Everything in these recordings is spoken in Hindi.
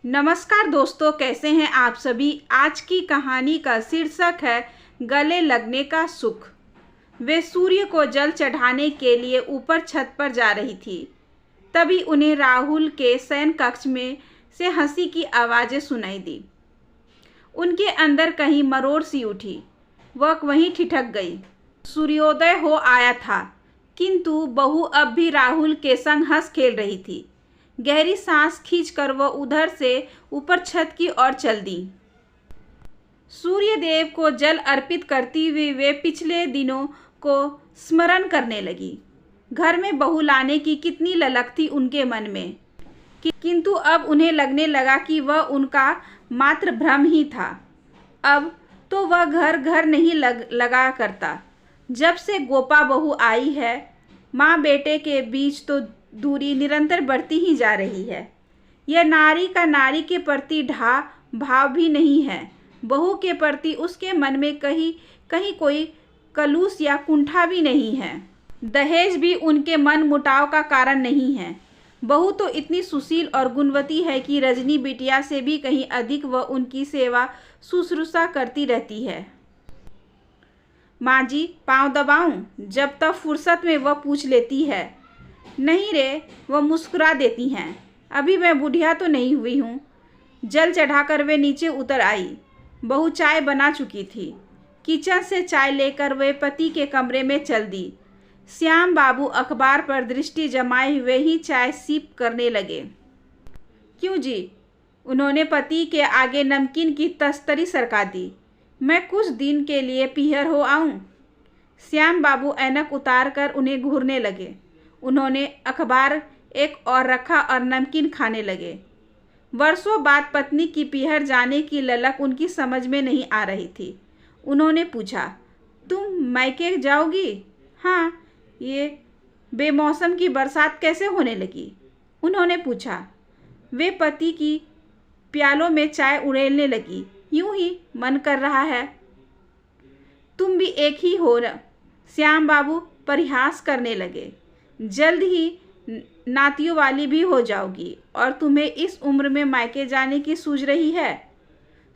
नमस्कार दोस्तों, कैसे हैं आप सभी। आज की कहानी का शीर्षक है गले लगने का सुख। वे सूर्य को जल चढ़ाने के लिए ऊपर छत पर जा रही थी। तभी उन्हें राहुल के शयन कक्ष में से हंसी की आवाज़ें सुनाई दी। उनके अंदर कहीं मरोड़ सी उठी। वह वहीं ठिठक गई। सूर्योदय हो आया था, किंतु बहू अब भी राहुल के संग हंस खेल रही थी। गहरी सांस खींचकर वह उधर से ऊपर छत की ओर चल दी। सूर्य देव को जल अर्पित करती हुई वे पिछले दिनों को स्मरण करने लगी। घर में बहू लाने की कितनी ललक थी उनके मन में, किंतु अब उन्हें लगने लगा कि वह उनका मात्र भ्रम ही था। अब तो वह घर घर नहीं लगा करता। जब से गोपा बहू आई है, माँ बेटे के बीच तो दूरी निरंतर बढ़ती ही जा रही है। यह नारी का नारी के प्रति भाव भी नहीं है। बहू के प्रति उसके मन में कहीं कहीं कोई कलुष या कुंठा भी नहीं है। दहेज भी उनके मन मुटाव का कारण नहीं है। बहू तो इतनी सुशील और गुणवती है कि रजनी बिटिया से भी कहीं अधिक वह उनकी सेवा शुश्रूषा करती रहती है। माँ जी, पाँव दबाऊं? जब तक फुर्सत में वह पूछ लेती है। नहीं रे, वह मुस्कुरा देती हैं। अभी मैं बुढ़िया तो नहीं हुई हूँ। जल चढ़ाकर वे नीचे उतर आई। बहू चाय बना चुकी थी। किचन से चाय लेकर वे पति के कमरे में चल दी। श्याम बाबू अखबार पर दृष्टि जमाए हुए ही चाय सीप करने लगे। क्यों जी? उन्होंने पति के आगे नमकीन की तस्तरी सरका दी। मैं कुछ दिन के लिए पीहर हो आऊं? श्याम बाबू ऐनक उतार कर उन्हें घूरने लगे। उन्होंने अखबार एक और रखा और नमकीन खाने लगे। वर्षों बाद पत्नी की पीहर जाने की ललक उनकी समझ में नहीं आ रही थी। उन्होंने पूछा, तुम मायके जाओगी? हाँ। ये बेमौसम की बरसात कैसे होने लगी? उन्होंने पूछा। वे पति की प्यालों में चाय उड़ेलने लगी। यूं ही मन कर रहा है। तुम भी एक ही हो न? श्याम बाबू परिहास करने लगे। जल्द ही नातियों वाली भी हो जाओगी और तुम्हें इस उम्र में मायके जाने की सूझ रही है।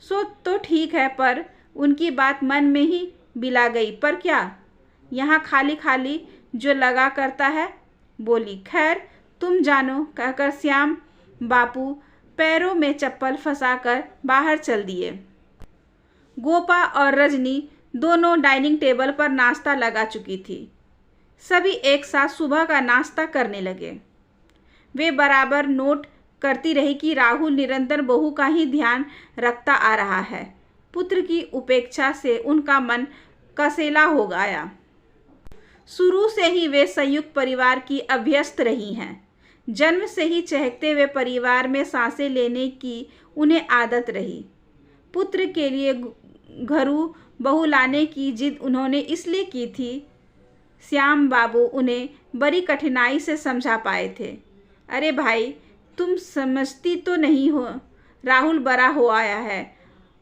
सो तो ठीक है, पर उनकी बात मन में ही बिला गई। पर क्या, यहाँ खाली खाली जो लगा करता है। बोली, खैर तुम जानो, कहकर श्याम बापू पैरों में चप्पल फंसाकर बाहर चल दिए। गोपा और रजनी दोनों डाइनिंग टेबल पर नाश्ता लगा चुकी थी। सभी एक साथ सुबह का नाश्ता करने लगे। वे बराबर नोट करती रही कि राहुल निरंतर बहू का ही ध्यान रखता आ रहा है। पुत्र की उपेक्षा से उनका मन कसेला हो गया। शुरू से ही वे संयुक्त परिवार की अभ्यस्त रही हैं। जन्म से ही चहकते हुए परिवार में सांसें लेने की उन्हें आदत रही। पुत्र के लिए घरू बहू लाने की जिद उन्होंने इसलिए की थी। श्याम बाबू उन्हें बड़ी कठिनाई से समझा पाए थे। अरे भाई, तुम समझती तो नहीं हो, राहुल बड़ा हो आया है।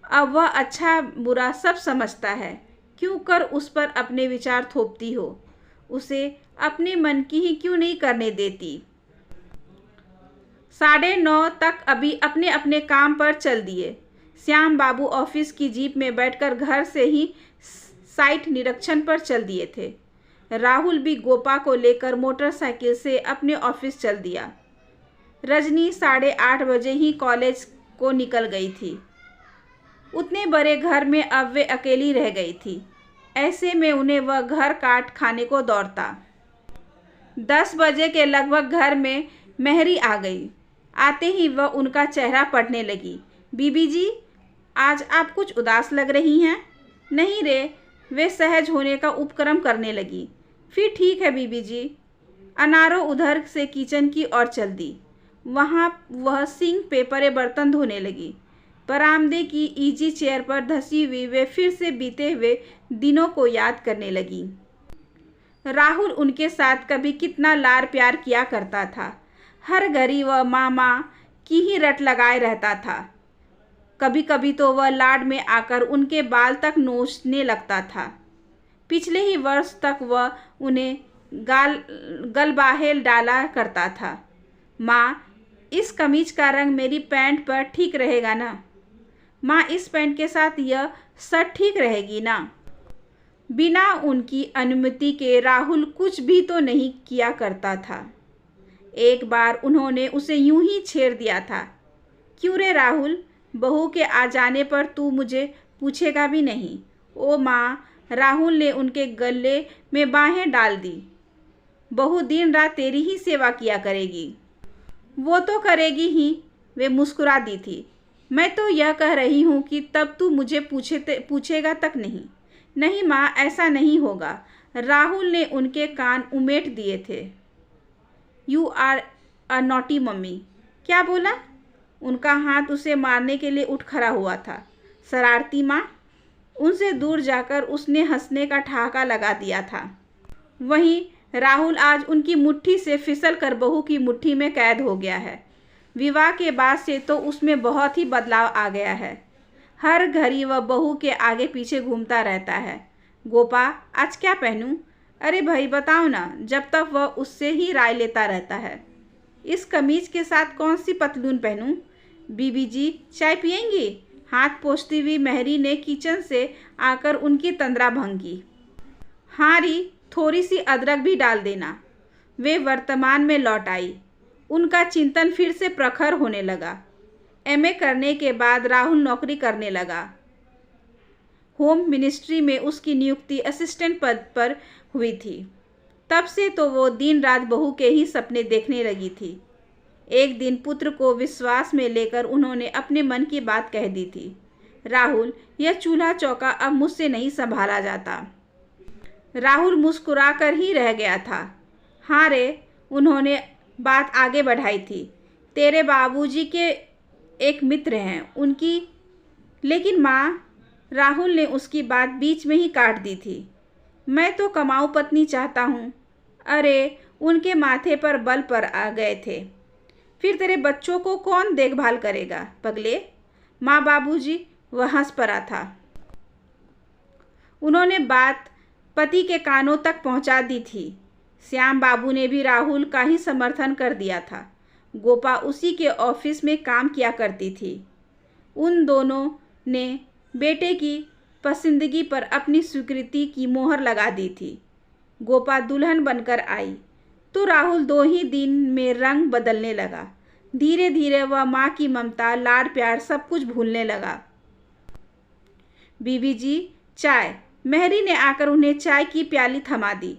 अब वह अच्छा बुरा सब समझता है। क्यों कर उस पर अपने विचार थोपती हो? उसे अपने मन की ही क्यों नहीं करने देती? 9:30 तक अभी अपने अपने काम पर चल दिए। श्याम बाबू ऑफिस की जीप में बैठकर घर से ही साइट निरीक्षण पर चल दिए थे। राहुल भी गोपा को लेकर मोटरसाइकिल से अपने ऑफिस चल दिया। रजनी 8:30 बजे ही कॉलेज को निकल गई थी। उतने बड़े घर में अब वे अकेली रह गई थी। ऐसे में उन्हें वह घर काट खाने को दौड़ता। 10 बजे के लगभग घर में मेहरी आ गई। आते ही वह उनका चेहरा पढ़ने लगी। बीबी जी, आज आप कुछ उदास लग रही हैं। नहीं रे, वे सहज होने का उपक्रम करने लगी। फिर ठीक है बीबी जी। अनारो उधर से किचन की ओर चल दी। वहाँ वह सिंक पे परे बर्तन धोने लगी। बरामदे की इजी चेयर पर धसी हुई वे फिर से बीते हुए दिनों को याद करने लगी। राहुल उनके साथ कभी कितना लार प्यार किया करता था। हर घड़ी वह मामा की ही रट लगाए रहता था। कभी कभी तो वह लाड में आकर उनके बाल तक नोचने लगता था। पिछले ही वर्ष तक वह उन्हें गलबाहेल डाला करता था। माँ इस कमीज का रंग मेरी पैंट पर ठीक रहेगा ना? माँ, इस पैंट के साथ यह शर्ट ठीक रहेगी ना? बिना उनकी अनुमति के राहुल कुछ भी तो नहीं किया करता था। एक बार उन्होंने उसे यूं ही छेड़ दिया था, क्यों रे राहुल, बहू के आ जाने पर तू मुझे पूछेगा भी नहीं? ओ माँ, राहुल ने उनके गले में बाहें डाल दी। बहू दिन रात तेरी ही सेवा किया करेगी। वो तो करेगी ही, वे मुस्कुरा दी थी। मैं तो यह कह रही हूँ कि तब तू मुझे पूछेगा तक नहीं। नहीं माँ, ऐसा नहीं होगा। राहुल ने उनके कान उमेट दिए थे। You are a naughty mummy. क्या बोला? उनका हाथ उसे मारने के लिए उठ खड़ा हुआ था। शरारती माँ। उनसे दूर जाकर उसने हंसने का ठहाका लगा दिया था। वहीं राहुल आज उनकी मुट्ठी से फिसल कर बहू की मुट्ठी में कैद हो गया है। विवाह के बाद से तो उसमें बहुत ही बदलाव आ गया है। हर घड़ी वह बहू के आगे पीछे घूमता रहता है। गोपा, आज क्या पहनूं? अरे भाई बताओ ना, जब तक वह उससे ही राय लेता रहता है। इस कमीज के साथ कौन सी पतलून पहनूं? बीबी जी, चाय पियेंगी? हाथ पोंछती हुई मेहरी ने किचन से आकर उनकी तंद्रा भंगी। हाँ री, थोड़ी सी अदरक भी डाल देना। वे वर्तमान में लौट आई। उनका चिंतन फिर से प्रखर होने लगा। एमए करने के बाद राहुल नौकरी करने लगा। होम मिनिस्ट्री में उसकी नियुक्ति असिस्टेंट पद पर हुई थी। तब से तो वो दिन रात बहू के ही सपने देखने लगी थी। एक दिन पुत्र को विश्वास में लेकर उन्होंने अपने मन की बात कह दी थी। राहुल, यह चूल्हा चौका अब मुझसे नहीं संभाला जाता। राहुल मुस्कुरा कर ही रह गया था। हाँ रे, उन्होंने बात आगे बढ़ाई थी। तेरे बाबूजी के एक मित्र हैं, उनकी। लेकिन माँ, राहुल ने उसकी बात बीच में ही काट दी थी। मैं तो कमाऊ पत्नी चाहता हूँ। अरे, उनके माथे पर बल पर आ गए थे। फिर तेरे बच्चों को कौन देखभाल करेगा पगले? माँ बाबूजी, वह हंस पड़ा था। उन्होंने बात पति के कानों तक पहुंचा दी थी। श्याम बाबू ने भी राहुल का ही समर्थन कर दिया था। गोपा उसी के ऑफिस में काम किया करती थी। उन दोनों ने बेटे की पसंदगी पर अपनी स्वीकृति की मोहर लगा दी थी। गोपा दुल्हन बनकर आई तो राहुल 2 ही दिन में रंग बदलने लगा। धीरे धीरे वह माँ की ममता, लाड़ प्यार सब कुछ भूलने लगा। बीबी जी, चाय। मेहरी ने आकर उन्हें चाय की प्याली थमा दी।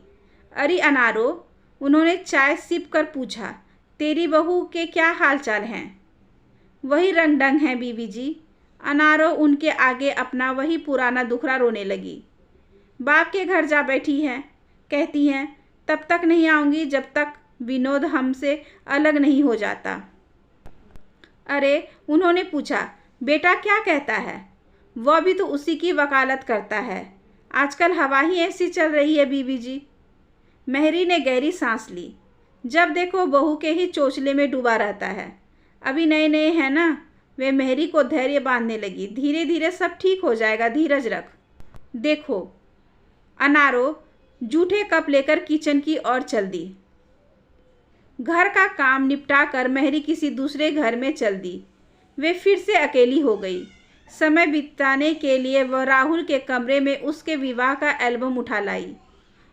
अरे अनारो, उन्होंने चाय सिप कर पूछा, तेरी बहू के क्या हाल चाल हैं? वही रंग ढंग हैं बीबी जी। अनारो उनके आगे अपना वही पुराना दुखड़ा रोने लगी। बाप के घर जा बैठी हैं, कहती हैं तब तक नहीं आऊँगी जब तक विनोद हमसे अलग नहीं हो जाता। अरे, उन्होंने पूछा, बेटा क्या कहता है? वह भी तो उसी की वकालत करता है। आजकल हवा ही ऐसी चल रही है बीबी जी। मेहरी ने गहरी सांस ली। जब देखो बहू के ही चोचले में डूबा रहता है। अभी नए नए हैं ना। वे मेहरी को धैर्य बांधने लगी। धीरे धीरे सब ठीक हो जाएगा, धीरज रख। देखो, अनारो जूठे कप लेकर किचन की ओर चल दी। घर का काम निपटा कर मेहरी किसी दूसरे घर में चल दी। वे फिर से अकेली हो गई। समय बिताने के लिए वह राहुल के कमरे में उसके विवाह का एल्बम उठा लाई।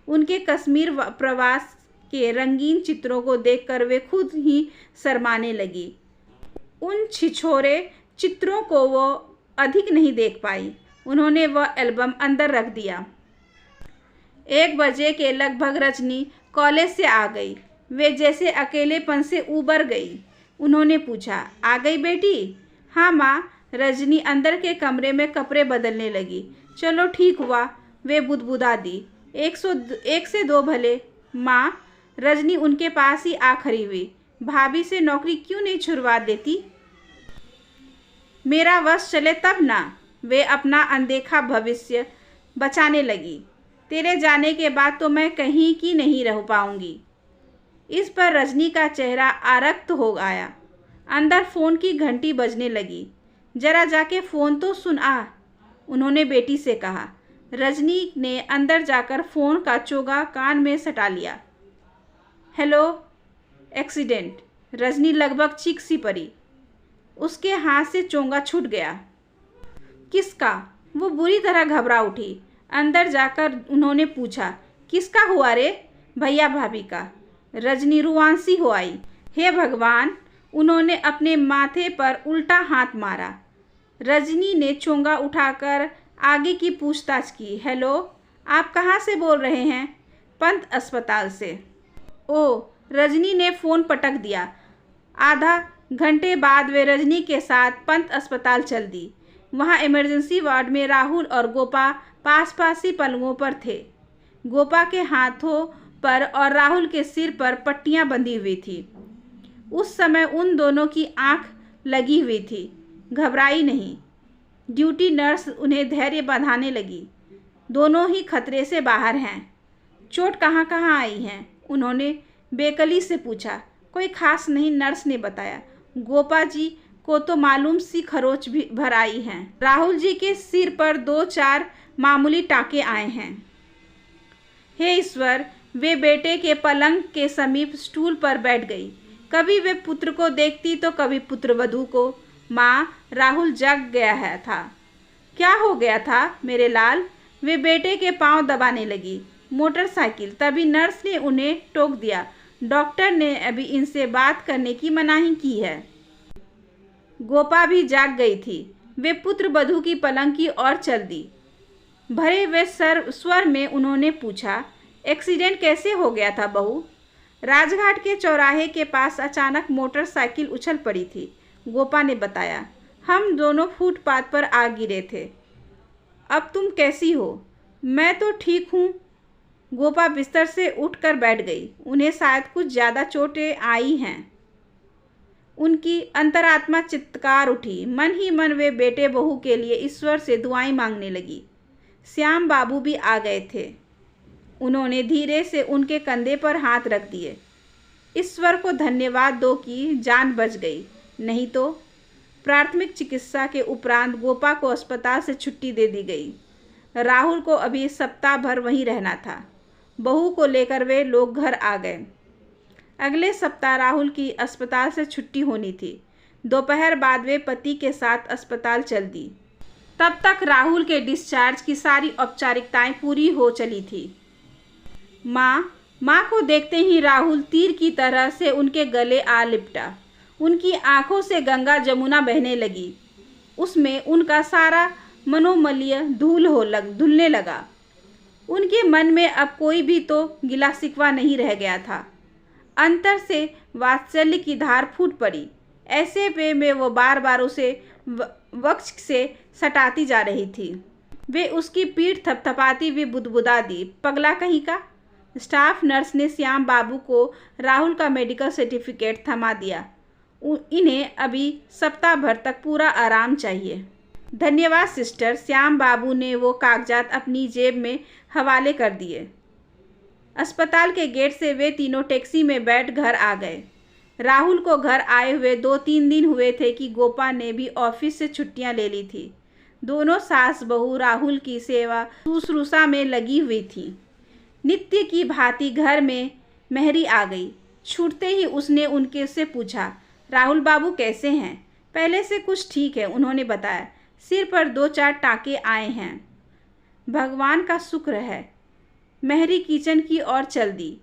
उनके कश्मीर प्रवास के रंगीन चित्रों को देखकर वे खुद ही शर्माने लगी। उन छिछोरे चित्रों को वो अधिक नहीं देख पाई। उन्होंने वह एल्बम अंदर रख दिया। 1 बजे के लगभग रजनी कॉलेज से आ गई। वे जैसे अकेलेपन से उबर गई। उन्होंने पूछा, आ गई बेटी? हाँ माँ। रजनी अंदर के कमरे में कपड़े बदलने लगी। चलो ठीक हुआ, वे बुदबुदा दी। 1 से 2 भले। माँ, रजनी उनके पास ही आ खड़ी हुई। भाभी से नौकरी क्यों नहीं छुड़वा देती? मेरा वश चले तब ना। वे अपना अनदेखा भविष्य बचाने लगी। तेरे जाने के बाद तो मैं कहीं की नहीं रह पाऊंगी। इस पर रजनी का चेहरा आरक्त हो आया। अंदर फ़ोन की घंटी बजने लगी। जरा जाके फ़ोन तो सुन आ, उन्होंने बेटी से कहा। रजनी ने अंदर जाकर फ़ोन का चोगा कान में सटा लिया। Hello, accident. रजनी लगभग चीख सी पड़ी। उसके हाथ से चोंगा छूट गया। किसका? वो बुरी तरह घबरा उठी। अंदर जाकर उन्होंने पूछा, किसका हुआ रे? भैया भाभी का। रजनी रुआंसी हो आई। हे भगवान! उन्होंने अपने माथे पर उल्टा हाथ मारा। रजनी ने चोंगा उठाकर आगे की पूछताछ की। हेलो, आप कहाँ से बोल रहे हैं? पंत अस्पताल से। ओ, रजनी ने फ़ोन पटक दिया। आधा घंटे बाद वे रजनी के साथ पंत अस्पताल चल दी। वहाँ इमरजेंसी वार्ड में राहुल और गोपा पास पास ही पलंगों पर थे। गोपा के हाथों पर और राहुल के सिर पर पट्टियाँ बंधी हुई थी। उस समय उन दोनों की आंख लगी हुई थी। घबराई नहीं। ड्यूटी नर्स उन्हें धैर्य बंधाने लगी। दोनों ही खतरे से बाहर हैं। चोट कहाँ कहाँ आई हैं? उन्होंने बेकली से पूछा। कोई खास नहीं, नर्स ने बताया। गोपा जी को तो मालूम सी खरोच भी भर आई हैं। राहुल जी के सिर पर 2-4 मामूली टाके आए हैं। हे ईश्वर! वे बेटे के पलंग के समीप स्टूल पर बैठ गई। कभी वे पुत्र को देखती तो कभी पुत्रवधू को। माँ, राहुल जग गया है था। क्या हो गया था मेरे लाल? वे बेटे के पांव दबाने लगी। मोटरसाइकिल। तभी नर्स ने उन्हें टोक दिया। डॉक्टर ने अभी इनसे बात करने की मनाही की है। गोपा भी जाग गई थी। वे पुत्र वधू की पलंग की ओर चल दी। भरे हुए स्वर में उन्होंने पूछा, एक्सीडेंट कैसे हो गया था बहू? राजघाट के चौराहे के पास अचानक मोटरसाइकिल उछल पड़ी थी। गोपा ने बताया। हम दोनों फुटपाथ पर आ गिरे थे। अब तुम कैसी हो? मैं तो ठीक हूँ। गोपा बिस्तर से उठकर बैठ गई। उन्हें शायद कुछ ज़्यादा चोटें आई हैं। उनकी अंतरात्मा चित्कार उठी। मन ही मन वे बेटे बहू के लिए ईश्वर से दुआएं मांगने लगी। श्याम बाबू भी आ गए थे। उन्होंने धीरे से उनके कंधे पर हाथ रख दिए। ईश्वर को धन्यवाद दो कि जान बच गई, नहीं तो। प्राथमिक चिकित्सा के उपरांत गोपा को अस्पताल से छुट्टी दे दी गई। राहुल को अभी सप्ताह भर वहीं रहना था। बहू को लेकर वे लोग घर आ गए। अगले सप्ताह राहुल की अस्पताल से छुट्टी होनी थी। दोपहर बाद वे पति के साथ अस्पताल चल दी। तब तक राहुल के डिस्चार्ज की सारी औपचारिकताएं पूरी हो चली थी। माँ को देखते ही राहुल तीर की तरह से उनके गले आ लिपटा। उनकी आंखों से गंगा जमुना बहने लगी। उसमें उनका सारा मनोमल्य धुलने लगा। उनके मन में अब कोई भी तो गिला शिकवा नहीं रह गया था। अंतर से वात्सल्य की धार फूट पड़ी। ऐसे में वो बार बार उसे वक्ष से सटाती जा रही थी। वे उसकी पीठ थपथपाती हुई बुदबुदा दी, पगला कहीं का। स्टाफ नर्स ने श्याम बाबू को राहुल का मेडिकल सर्टिफिकेट थमा दिया। इन्हें अभी सप्ताह भर तक पूरा आराम चाहिए। धन्यवाद सिस्टर। श्याम बाबू ने वो कागजात अपनी जेब में हवाले कर दिए। अस्पताल के गेट से वे तीनों टैक्सी में बैठ घर आ गए। राहुल को घर आए हुए 2-3 दिन हुए थे कि गोपा ने भी ऑफिस से छुट्टियां ले ली थी। दोनों सास बहू राहुल की सेवा शुश्रूषा में लगी हुई थी। नित्य की भांति घर में मेहरी आ गई। छूटते ही उसने उनके से पूछा, राहुल बाबू कैसे हैं? पहले से कुछ ठीक है, उन्होंने बताया। सिर पर 2-4 टाके आए हैं। भगवान का शुक्र है। मेहरी किचन की ओर चल दी।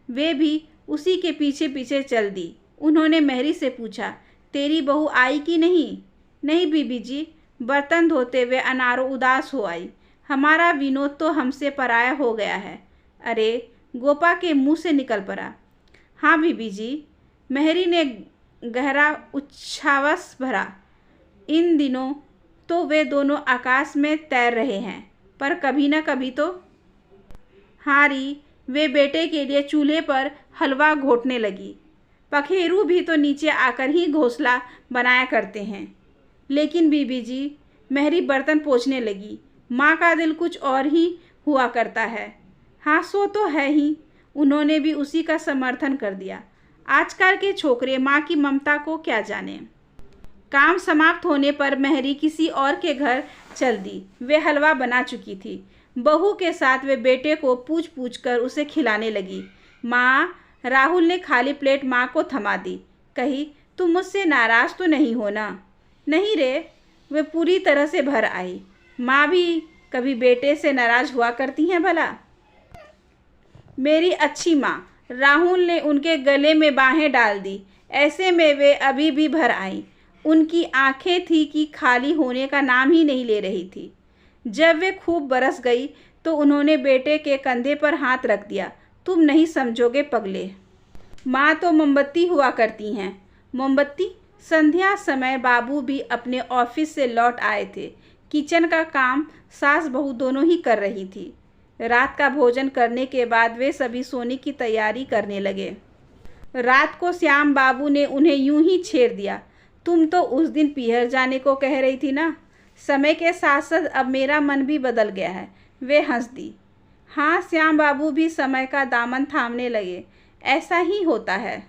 वे भी उसी के पीछे पीछे चल दी। उन्होंने मेहरी से पूछा, तेरी बहू आई कि नहीं? नहीं बीबी जी, बर्तन धोते हुए अनारो उदास हो आई। हमारा विनोद तो हमसे पराया हो गया है। अरे, गोपा के मुंह से निकल पड़ा। हाँ बीबी जी, मेहरी ने गहरा उच्छ्वास भरा। इन दिनों तो वे दोनों आकाश में तैर रहे हैं, पर कभी न कभी तो। हारी, वे बेटे के लिए चूल्हे पर हलवा घोटने लगी। पखेरू भी तो नीचे आकर ही घोंसला बनाया करते हैं। लेकिन बीबी जी, मेहरी बर्तन पोंछने लगी, माँ का दिल कुछ और ही हुआ करता है। हाँ, सो तो है ही। उन्होंने भी उसी का समर्थन कर दिया। आजकल के छोकरे माँ की ममता को क्या जाने। काम समाप्त होने पर मेहरी किसी और के घर चल दी। वे हलवा बना चुकी थी। बहू के साथ वे बेटे को पूछ पूछ कर उसे खिलाने लगी। माँ, राहुल ने खाली प्लेट माँ को थमा दी। कही, तुम मुझसे नाराज़ तो नहीं हो ना? नहीं रे, वे पूरी तरह से भर आई। माँ भी कभी बेटे से नाराज़ हुआ करती हैं भला? मेरी अच्छी माँ। राहुल ने उनके गले में बाहें डाल दी। ऐसे में वे अभी भी भर आईं। उनकी आंखें थी कि खाली होने का नाम ही नहीं ले रही थी। जब वे खूब बरस गई तो उन्होंने बेटे के कंधे पर हाथ रख दिया। तुम नहीं समझोगे पगले, माँ तो मोमबत्ती हुआ करती हैं। मोमबत्ती? संध्या समय बाबू भी अपने ऑफिस से लौट आए थे। किचन का काम सास बहू दोनों ही कर रही थी। रात का भोजन करने के बाद वे सभी सोने की तैयारी करने लगे। रात को श्याम बाबू ने उन्हें यूं ही छेड़ दिया, तुम तो उस दिन पीहर जाने को कह रही थी ना? समय के साथ साथ अब मेरा मन भी बदल गया है। वे हंस दी। हाँ, श्याम बाबू भी समय का दामन थामने लगे। ऐसा ही होता है।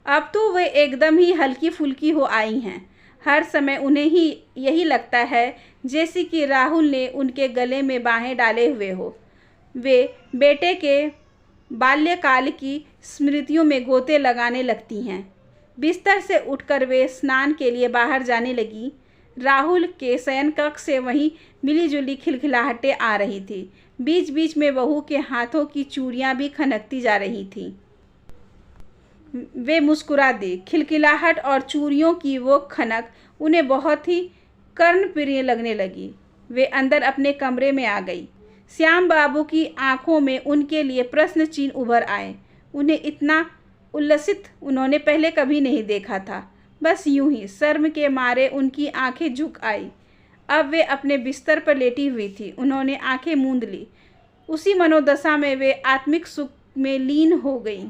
अब तो वे एकदम ही हल्की फुल्की हो आई हैं। हर समय उन्हें ही यही लगता है जैसे कि राहुल ने उनके गले में बाहें डाले हुए हो। वे बेटे के बाल्यकाल की स्मृतियों में गोते लगाने लगती हैं। बिस्तर से उठकर वे स्नान के लिए बाहर जाने लगी। राहुल के शयन कक्ष से वहीं मिलीजुली खिलखिलाहटें आ रही थी। बीच बीच में बहू के हाथों की चूड़ियां भी खनकती जा रही थीं। वे मुस्कुरा दी। खिलखिलाहट और चूड़ियों की वो खनक उन्हें बहुत ही कर्णप्रिय लगने लगी। वे अंदर अपने कमरे में आ गई। श्याम बाबू की आंखों में उनके लिए प्रश्न चिन्ह उभर आए। उन्हें इतना उल्लसित उन्होंने पहले कभी नहीं देखा था। बस यूं ही शर्म के मारे उनकी आंखें झुक आई। अब वे अपने बिस्तर पर लेटी हुई थी। उन्होंने आंखें मूंद ली। उसी मनोदशा में वे आत्मिक सुख में लीन हो गई।